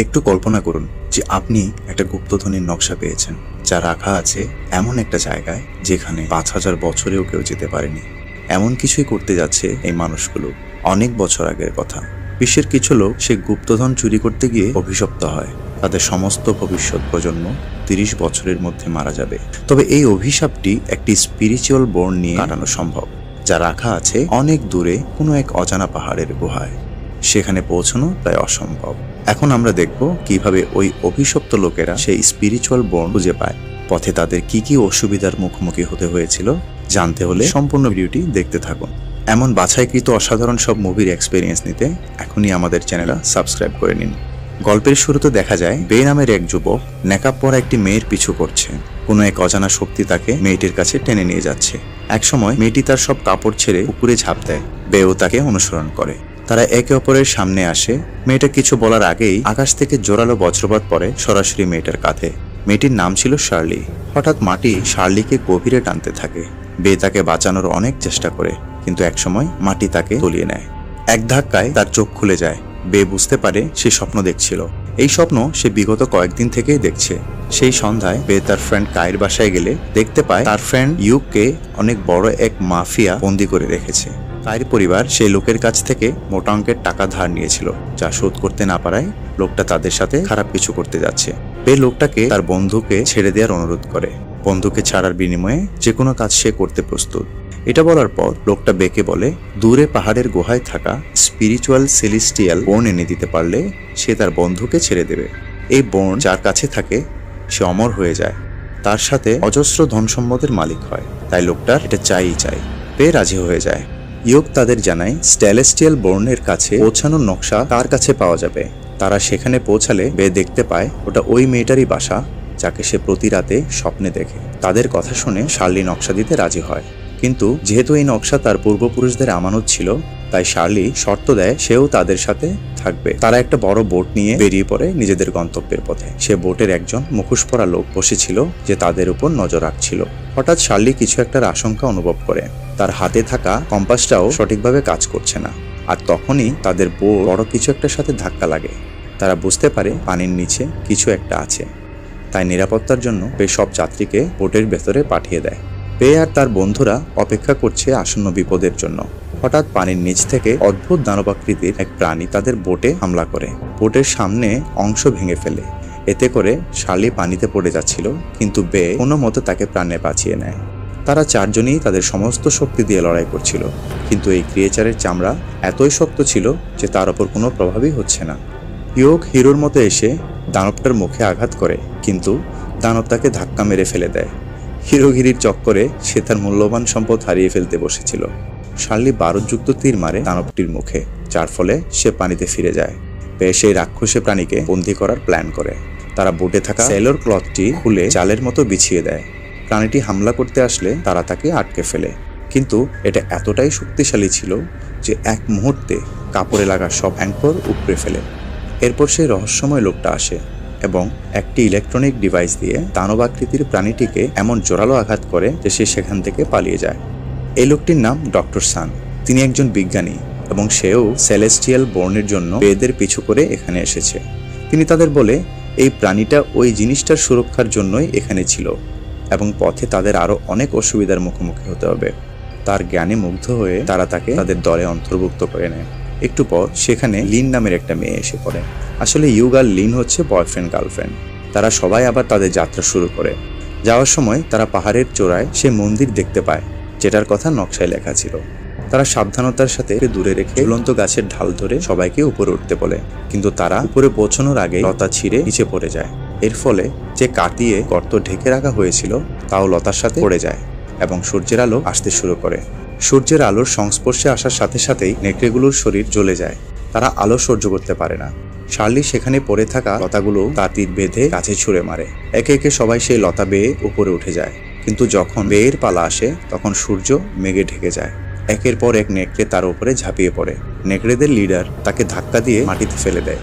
একটু কল্পনা করুন যে আপনি একটা গুপ্তধনের নকশা পেয়েছেন, যা রাখা আছে এমন একটা জায়গায় যেখানে ৫,০০০ বছরেও কেউ যেতে পারেনি। এমন কিছুই করতে যাচ্ছে এই মানুষগুলো। অনেক বছর আগের কথা। বিশ্বের কিছু লোক সে গুপ্তধন চুরি করতে গিয়ে অভিশপ্ত হয়। তাদের সমস্ত ভবিষ্যৎ প্রজন্ম ৩০ বছরের মধ্যে মারা যাবে। তবে এই অভিশাপটি একটি স্পিরিচুয়াল বোর্ন নিয়ে কাটানো সম্ভব, যা রাখা আছে অনেক দূরে কোনো এক অজানা পাহাড়ের গুহায়। সেখানে পৌঁছানো প্রায় অসম্ভব। এখন আমরা দেখব কিভাবে ওই অভিশপ্ত লোকেরা সেই স্পিরিচুয়াল বোর্ন খুঁজে পায়। পথে তাদের কি কি অসুবিধার মুখোমুখি হতে হয়েছিল জানতে হলে সম্পূর্ণ ভিডিওটি দেখতে থাকুন। এমন বাছাইকৃত অসাধারণ সব মুভির এক্সপেরিয়েন্স নিতে এখনই আমাদের চ্যানেল সাবস্ক্রাইব করে নিন। গল্পের শুরুতে দেখা যায় বে নামের এক যুবক নেকাব পরা একটি মেয়ের পিছু করছে। কোনো এক অজানা শক্তি তাকে মেয়েটির কাছে টেনে নিয়ে যাচ্ছে। একসময় মেয়েটি তার সব কাপড় ছেড়ে পুকুরে ঝাঁপ দেয়। বেও তাকে অনুসরণ করে। তারা একে অপরের সামনে আসে। মেয়েটা কিছু বলার আগেই আকাশ থেকে জোরালো বজ্রপাত পড়ে সরাসরি মেয়েটার কাঁধে। মেয়েটির নাম ছিল শার্লি। হঠাৎ মাটি শার্লিকে গভীরে টানতে থাকে। বে তাকে বাঁচানোর অনেক চেষ্টা করে, কিন্তু একসময় মাটি তাকে তলিয়ে নেয়। এক ধাক্কায় তার চোখ খুলে যায়। বে বুঝতে পারে সে স্বপ্ন দেখছিল। এই স্বপ্ন সে বিগত কয়েকদিন থেকেই দেখছে। সেই সন্ধ্যায় বে তার ফ্রেন্ড কায়ের বাসায় গেলে দেখতে পায় তার ফ্রেন্ড ইউককে অনেক বড় এক মাফিয়া বন্দি করে রেখেছে। কায়ের পরিবার সেই লোকের কাছ থেকে মোটা অঙ্কের টাকা ধার নিয়েছিল, যা শোধ করতে না পারায় লোকটা তাদের সাথে খারাপ কিছু করতে যাচ্ছে। বে লোকটাকে তার বন্ধুকে ছেড়ে দেওয়ার অনুরোধ করে। বন্ধুকে ছাড়ার বিনিময়ে যে কোনো কাজ সে করতে প্রস্তুত। এটা বলার পর লোকটা বেকে বলে দূরে পাহাড়ের গুহায় থাকা স্পিরিচুয়াল সেলিস্টিয়াল বোর্ন এনে দিতে পারলে সে তার বন্ধুকে ছেড়ে দেবে। এই বোর্ন যার কাছে থাকে সে অমর হয়ে যায়, তার সাথে অজস্র ধন সম্পদের মালিক হয়। তাই লোকটা এটা চাই। বে রাজি হয়ে যায়। ইয়োগ তাদের জানায় সেলেস্টিয়াল বোর্নের কাছে পৌঁছানোর নকশা তার কাছে পাওয়া যাবে। তারা সেখানে পৌঁছালে বে দেখতে পায় ওটা ওই মেয়েটারই বাসা, যাকে সে প্রতি রাতে স্বপ্নে দেখে। তাদের কথা শুনে শার্লি নকশা দিতে রাজি হয়, কিন্তু যেহেতু এই নকশা তার পূর্বপুরুষদের আমানত ছিল, তাই শার্লি শর্ত দেয় সেও তাদের সাথে থাকবে। তারা একটা বড় বোট নিয়ে বেরিয়ে পড়ে নিজেদের গন্তব্যের পথে। সে বোটের একজন মুখোশ পরা লোক বসেছিল যে তাদের উপর নজর রাখছিল। হঠাৎ শার্লি কিছু একটার আশঙ্কা অনুভব করে। তার হাতে থাকা কম্পাসটাও সঠিকভাবে কাজ করছে না। আর তখনই তাদের বোট বড় কিছু একটার সাথে ধাক্কা লাগে। তারা বুঝতে পারে পানির নিচে কিছু একটা আছে। তাই নিরাপত্তার জন্য বে সব যাত্রীকে বোটের ভেতরে পাঠিয়ে দেয়। বে আর তার বন্ধুরা অপেক্ষা করছে আসন্ন বিপদের জন্য। হঠাৎ পানির নিচ থেকে অদ্ভুত দানবাকৃতির এক প্রাণী তাদের বোটে হামলা করে। বোটের সামনে অংশ ভেঙে ফেলে। এতে করে শার্লি পানিতে পড়ে যাচ্ছিল, কিন্তু বে কোনো মতে তাকে প্রাণে বাঁচিয়ে নেয়। তারা চারজনই তাদের সমস্ত শক্তি দিয়ে লড়াই করছিল, কিন্তু এই ক্রিয়েচারের চামড়া এতই শক্ত ছিল যে তার ওপর কোনো প্রভাবই হচ্ছে না। ইয়োগ হিরোর মতো এসে দানবটার মুখে আঘাত করে, কিন্তু দানব তাকে ধাক্কা মেরে ফেলে দেয়। হিরোগিরির চক্করে সে তার মূল্যবান সম্পদ হারিয়ে ফেলতে বসেছিল। শার্লি বারুদযুক্ত তীর মারে দানবটির মুখে, যার ফলে সে পানিতে ফিরে যায়। বে সেই রাক্ষসী প্রাণীকে বন্দী করার প্ল্যান করে। তারা বোটে থাকা সেলর ক্লথটি খুলে জালের মতো বিছিয়ে দেয়। প্রাণীটি হামলা করতে আসলে তারা তাকে আটকে ফেলে, কিন্তু এটা এতটাই শক্তিশালী ছিল যে এক মুহূর্তে কাপড়ে লাগা সব অ্যাঙ্কর উপড়ে ফেলে। এরপর সেই রহস্যময় লোকটা আসে এবং একটি ইলেকট্রনিক ডিভাইস দিয়ে দানবাকৃতির প্রাণীটিকে এমন জোরালো আঘাত করে যে সে সেখান থেকে পালিয়ে যায়। এই লোকটির নাম ডক্টর সান। তিনি একজন বিজ্ঞানী এবং সেও সেলেস্টিয়াল বোর্নের জন্য বেদের পিছু করে এখানে এসেছে। তিনি তাদের বলে এই প্রাণীটা ওই জিনিসটার সুরক্ষার জন্যই এখানে ছিল এবং পথে তাদের আরো অনেক অসুবিধার মুখোমুখি হতে হবে। তার জ্ঞানে মুগ্ধ হয়ে তারা তাকে তাদের দলে অন্তর্ভুক্ত করে নেয়। একটু পর সেখানে লিন নামের একটা মেয়ে এসে পড়ে। আসলে ইয়োগ আর লিন হচ্ছে বয়ফ্রেন্ড গার্লফ্রেন্ড। তারা সবাই আবার তাদের যাত্রা শুরু করে। যাওয়ার সময় তারা পাহাড়ের চূড়ায় সে মন্দির দেখতে পায় যেটার কথা নকশায় লেখা ছিল। তারা সাবধানতার সাথে দূরে রেখে ঝুলন্ত গাছের ঢাল ধরে সবাইকে উপরে উঠতে বলে, কিন্তু তারা উপরে পৌঁছানোর আগে লতা ছিঁড়ে নিচে পড়ে যায়। এর ফলে যে কাটিয়ে গর্ত ঢেকে রাখা হয়েছিল তাও লতার সাথে পড়ে যায় এবং সূর্যের আলো আসতে শুরু করে। সূর্যের আলোর সংস্পর্শে আসার সাথে সাথেই নেকড়েগুলোর শরীর জ্বলে যায়। তারা আলো সহ্য করতে পারে না। শার্লি সেখানে পড়ে থাকা লতাগুলো তার তীর বেঁধে গাছে ছুঁড়ে মারে। একে একে সবাই সেই লতা বেয়ে উপরে উঠে যায়, কিন্তু যখন বেয়ের পালা আসে তখন সূর্য মেঘে ঢেকে যায়। একের পর এক নেকড়ে তার উপরে ঝাঁপিয়ে পড়ে। নেকড়েদের লিডার তাকে ধাক্কা দিয়ে মাটিতে ফেলে দেয়।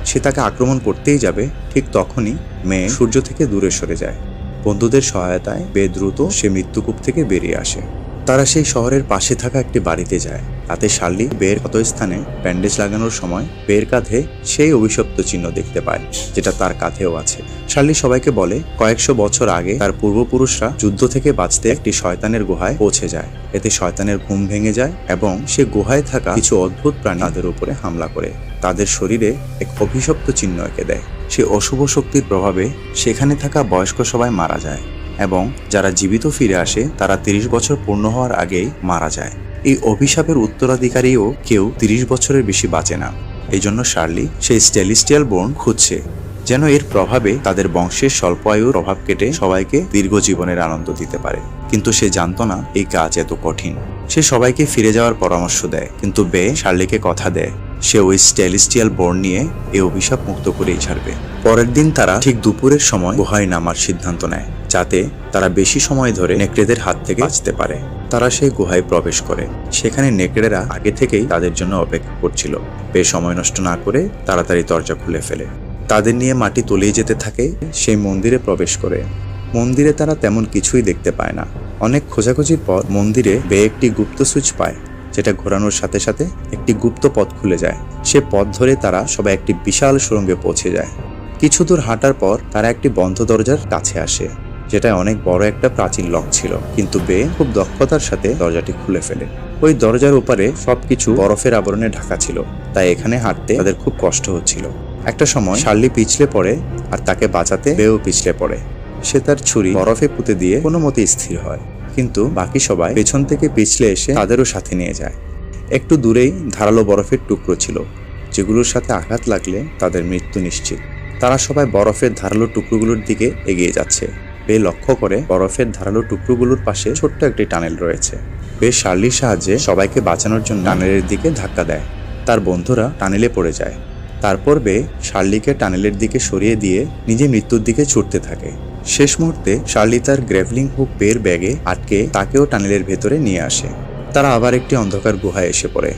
সে তাকে আক্রমণ করতেই যাবে, ঠিক তখনই মেয়ে সূর্য থেকে দূরে সরে যায়। বন্ধুদের সহায়তায় বে দ্রুত সে মৃত্যুকূপ থেকে বেরিয়ে আসে। তারা সেই শহরের পাশে থাকা একটি বাড়িতে যায়। তাতে শার্লি বের ক্ষত স্থানে ব্যান্ডেজ লাগানোর সময় বের কাঁধে সেই অভিশপ্ত চিহ্ন দেখতে পায়, যেটা তার কাঁধেও আছে। শার্লি সবাইকে বলে কয়েকশো বছর আগে তার পূর্বপুরুষরা যুদ্ধ থেকে বাঁচতে একটি শয়তানের গুহায় পৌঁছে যায়। এতে শয়তানের ঘুম ভেঙে যায় এবং সে গুহায় থাকা কিছু অদ্ভুত প্রাণী তাদের উপরে হামলা করে তাদের শরীরে এক অভিশপ্ত চিহ্ন এঁকে দেয়। সে অশুভ শক্তির প্রভাবে সেখানে থাকা বয়স্ক সবাই মারা যায় এবং যারা জীবিত ফিরে আসে তারা 30 বছর পূর্ণ হওয়ার আগেই মারা যায়। এই অভিশাপের উত্তরাধিকারীও কেউ 30 বছরের বেশি বাঁচে না। এই জন্য শার্লি সেই সেলেস্টিয়াল বোর্ন খুঁজছে, যেন এর প্রভাবে তাদের বংশের স্বল্প আয়ুর প্রভাব কেটে সবাইকে দীর্ঘ জীবনের আনন্দ দিতে পারে। কিন্তু সে জানতো না এই কাজ এত কঠিন। সে সবাইকে ফিরে যাওয়ার পরামর্শ দেয়, কিন্তু বে শার্লিকে কথা দেয় সে ওই সেলেস্টিয়াল বোর্ন নিয়ে এই অভিশাপ মুক্ত করেই ছাড়বে। পরের দিন তারা ঠিক দুপুরের সময় গুহায় নামার সিদ্ধান্ত নেয়, যাতে তারা বেশি সময় ধরে নেকড়েদের হাত থেকে বাঁচতে পারে। তারা সেই গুহায় প্রবেশ করে। সেখানে নেকড়েরা আগে থেকেই তাদের জন্য অপেক্ষা করছিল। বেশ সময় নষ্ট না করে তাড়াতাড়ি দরজা খুলে ফেলে। তাদের নিয়ে মাটি তলিয়ে যেতে থাকে। সেই মন্দিরে প্রবেশ করে। মন্দিরে তারা তেমন কিছুই দেখতে পায় না। অনেক খোঁজাখুঁজির পর মন্দিরে বে একটি গুপ্ত সুইচ পায়, যেটা ঘোরানোর সাথে সাথে একটি গুপ্ত পথ খুলে যায়। সে পথ ধরে তারা সবাই একটি বিশাল সুড়ঙ্গে পৌঁছে যায়। কিছু দূর হাঁটার পর তারা একটি বন্ধ দরজার কাছে আসে, যেটা অনেক বড় একটা প্রাচীন লক ছিল। কিন্তু বে খুব দক্ষতার সাথে দরজাটি খুলে ফেলে। ওই দরজার উপরে সবকিছু বরফের আবরণে ঢাকা ছিল, তাই এখানে হাঁটতে তাদের খুব কষ্ট হচ্ছিল। একটা সময় শার্লি পিছলে পড়ে আর তাকে বাঁচাতে বেও পিছলে পড়ে। সে তার ছুরি বরফে পুঁতে দিয়ে কোনো মতে স্থির হয়, কিন্তু বাকি সবাই পেছন থেকে পিছলে এসে তাদেরও সাথে নিয়ে যায়। একটু দূরেই ধারালো বরফের টুকরো ছিল, যেগুলোর সাথে আঘাত লাগলে তাদের মৃত্যু নিশ্চিত। তারা সবাই বরফের ধারালো টুকরোগুলোর দিকে এগিয়ে যাচ্ছে। বে লক্ষ্য করে বরফের ধারালো টুকরোগুলোর পাশে ছোট্ট একটি টানেল রয়েছে। বে শার্লির সাহায্যে সবাইকে বাঁচানোর জন্য টানেলের দিকে ধাক্কা দেয়। তার বন্ধুরা টানেলে পড়ে যায়। তারপর বে শার্লিকে টানেলের দিকে সরিয়ে দিয়ে নিজে মৃত্যুর দিকে ছুটতে থাকে। শেষ মুহূর্তে শার্লি তার গ্রেভলিং হুক বের ব্যাগে আটকে তাকেও টানেলের ভেতরে নিয়ে আসে। তারা আবার একটি অন্ধকার গুহায় এসে পড়ে,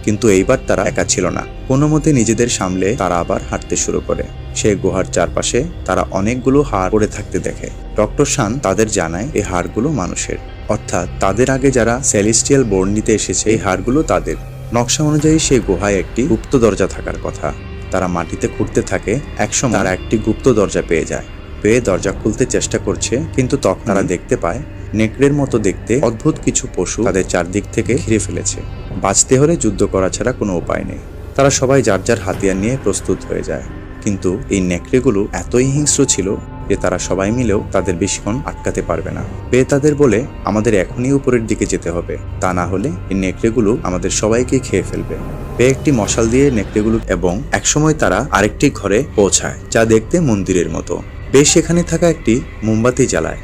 কিন্তু এইবার তারা একা ছিল না। কোনো মতে নিজেদের সামলে তারা আবার হাঁটতে শুরু করে। সেই গুহার চারপাশে তারা অনেকগুলো হাড় পড়ে থাকতে দেখে। ডক্টর শান তাদের জানায় এই হাড়গুলো মানুষের, অর্থাৎ তাদের আগে যারা সেলেস্টিয়াল বোর্ন নিতে এসেছে এই হাড়গুলো তাদের। নকশা অনুযায়ী সেই গুহায় একটি গুপ্ত দরজা থাকার কথা। তারা মাটিতে খুঁড়তে থাকে। একসময় তারা একটি গুপ্ত দরজা পেয়ে যায়। পেয়ে দরজা খুলতে চেষ্টা করছে, কিন্তু তখন তারা দেখতে পায় নেকড়ের মতো দেখতে অদ্ভুত কিছু পশু তাদের চারদিক থেকে ঘিরে ফেলেছে। বাঁচতে হলে যুদ্ধ করা ছাড়া কোনো উপায় নেই। তারা সবাই যার যার হাতিয়ার নিয়ে প্রস্তুত হয়ে যায়, কিন্তু এই নেকড়েগুলো এতই হিংস্র ছিল যে তারা সবাই মিলেও তাদের বেশিক্ষণ আটকাতে পারবে না। বে তাদের বলে আমাদের এখনই উপরের দিকে যেতে হবে, তা না হলে এই নেকড়েগুলো আমাদের সবাইকে খেয়ে ফেলবে। বে একটি মশাল দিয়ে নেকড়েগুলো এবং একসময় তারা আরেকটি ঘরে পৌঁছায়, যা দেখতে মন্দিরের মতো। বে সেখানে থাকা একটি মোমবাতি জ্বালায়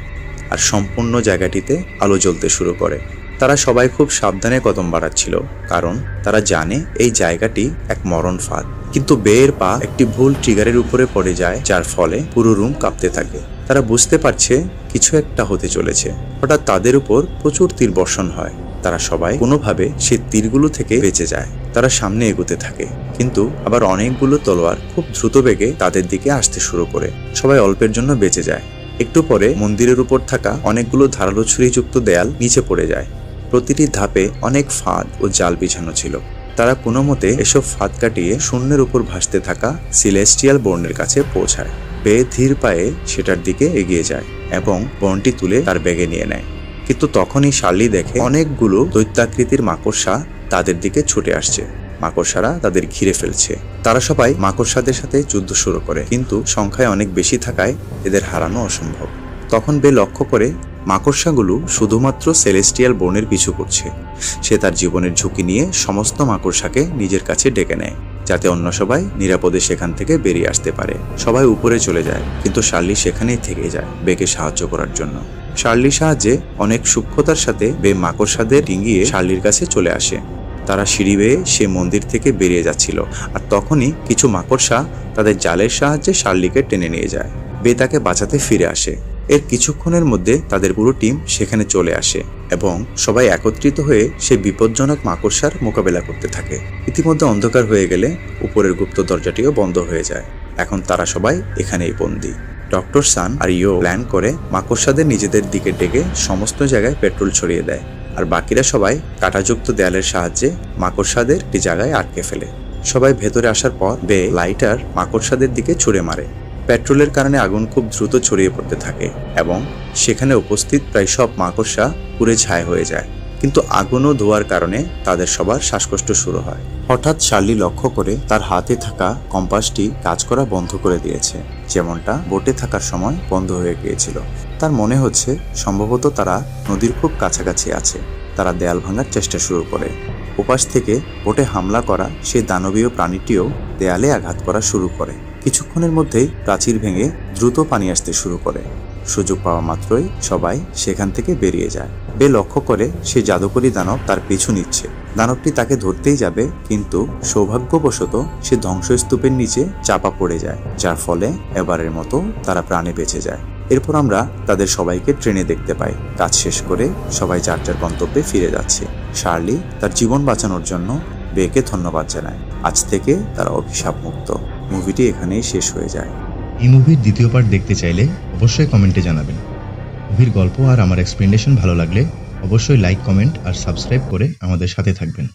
আর সম্পূর্ণ জায়গাটিতে আলো জ্বলতে শুরু করে। তারা সবাই খুব সাবধানে কদম বাড়াচ্ছিল, কারণ তারা জানে এই জায়গাটি এক মরণ ফাঁদ। কিন্তু বেয়ের পা একটি ভুল ট্রিগারের উপরে পড়ে যায়, যার ফলে পুরো রুম কাঁপতে থাকে। তারা বুঝতে পারছে কিছু একটা হতে চলেছে। হঠাৎ তাদের উপর প্রচুর তীর বর্ষণ হয়। তারা সবাই কোনোভাবে সেই তীরগুলো থেকে বেঁচে যায়। তারা সামনে এগোতে থাকে, কিন্তু আবার অনেকগুলো তলোয়ার খুব দ্রুত বেগে তাদের দিকে আসতে শুরু করে। সবাই অল্পের জন্য বেঁচে যায়। একটু পরে মন্দিরের উপর থাকা অনেকগুলো ধারালো ছুরিযুক্ত দেয়াল নিচে পড়ে যায়। প্রতিটি ধাপে অনেক ফাঁদ ও জাল বিছানো ছিল। তারা কোনো মতে এসব ফাঁদ কাটিয়ে শূন্যের উপর ভাসতে থাকা সেলেস্টিয়াল বোর্নের কাছে পৌঁছায়। বে ধীর পায়ে সেটার দিকে এগিয়ে যায় এবং বোর্নটি তুলে তার ব্যাগে নিয়ে নেয়। কিন্তু তখনই শার্লি দেখে অনেকগুলো দৈত্যাকৃতির মাকড়সা তাদের দিকে ছুটে আসছে। মাকড়সারা তাদের ঘিরে ফেলছে। তারা সবাই মাকড়সাদের সাথে যুদ্ধ শুরু করে, কিন্তু সংখ্যায় অনেক বেশি থাকায় এদের হারানো অসম্ভব। তখন বে লক্ষ্য করে মাকড়সাগুলো শুধুমাত্র সেলেস্টিয়াল বোর্নের পিছু করছে। সে তার জীবনের ঝুঁকি নিয়ে সমস্ত মাকড়সাকে নিজের কাছে ডেকে নেয়, যাতে অন্য সবাই নিরাপদে সেখান থেকে বেরিয়ে আসতে পারে। সবাই উপরে চলে যায়, কিন্তু শার্লি সেখানেই থেকে যায় বেকে সাহায্য করার জন্য। শার্লির সাহায্যে অনেক সূক্ষ্মতার সাথে বে মাকড়সাদের ডিঙিয়ে শার্লির কাছে চলে আসে। তারা সিঁড়ি বেয়ে সে মন্দির থেকে বেরিয়ে যাচ্ছিল, আর তখনই কিছু মাকড়সা তাদের জালের সাহায্যে শার্লিকে টেনে নিয়ে যায়। বে তাকে বাঁচাতে ফিরে আসে। এর কিছুক্ষণের মধ্যে তাদের পুরো টিম সেখানে চলে আসে এবং সবাই একত্রিত হয়ে সে বিপজ্জনক মাকড়সার মোকাবেলা করতে থাকে। ইতিমধ্যে অন্ধকার হয়ে গেলে উপরের গুপ্ত দরজাটিও বন্ধ হয়ে যায়। এখন তারা সবাই এখানেই বন্দী। ডক্টর সান আর ইও প্ল্যান করে মাকড়সাদের নিজেদের দিকে ডেকে সমস্ত জায়গায় পেট্রোল ছড়িয়ে দেয়। আর বাকিরা সবাই কাঁটাযুক্ত দেয়ালের সাহায্যে মাকড়সাদের একটি জায়গায় আটকে ফেলে। সবাই ভেতরে আসার পর বে লাইটার মাকড়সাদের দিকে ছুঁড়ে মারে। পেট্রোলের কারণে আগুন খুব দ্রুত ছড়িয়ে পড়তে থাকে এবং সেখানে উপস্থিত প্রায় সব মাকড়সা পুড়ে ছাই হয়ে যায়। কিন্তু আগুন ও ধোঁয়ার কারণে তাদের সবার শ্বাসকষ্ট শুরু হয়। হঠাৎ শার্লি লক্ষ্য করে তার হাতে থাকা কম্পাসটি কাজ করা বন্ধ করে দিয়েছে, যেমনটা বোটে থাকার সময় বন্ধ হয়ে গিয়েছিল। তার মনে হচ্ছে সম্ভবত তারা নদীর খুব কাছাকাছি আছে। তারা দেয়াল ভাঙার চেষ্টা শুরু করে। ওপাশ থেকে বোটে হামলা করা সেই দানবীয় প্রাণীটিও দেয়ালে আঘাত করা শুরু করে। কিছুক্ষণের মধ্যেই প্রাচীর ভেঙে দ্রুত পানি আসতে শুরু করে। সুযোগ পাওয়া মাত্রই সবাই সেখান থেকে বেরিয়ে যায়। বে লক্ষ্য করে সেই জাদুকরী দানব তার পিছু নিচ্ছে। দানবটি তাকে ধরতেই যাবে, কিন্তু সৌভাগ্যবশত সে ধ্বংসস্তূপের নিচে চাপা পড়ে যায়, যার ফলে এবারের মতো তারা প্রাণে বেঁচে যায়। এরপর আমরা তাদের সবাইকে ট্রেনে দেখতে পাই। কাজ শেষ করে সবাই যার যার গন্তব্যে ফিরে যাচ্ছে। শার্লি তার জীবন বাঁচানোর জন্য বেকে ধন্যবাদ জানায়। আজ থেকে তারা অভিশাপ মুক্ত। মুভিটি এখানেই শেষ হয়ে যায়। এই মুভির দ্বিতীয় পার্ট দেখতে চাইলে অবশ্যই কমেন্টে জানাবেন। মুভির গল্প আর আমার এক্সপ্লেনেশন ভালো লাগলে অবশ্যই লাইক, কমেন্ট আর সাবস্ক্রাইব করে আমাদের সাথে থাকবেন।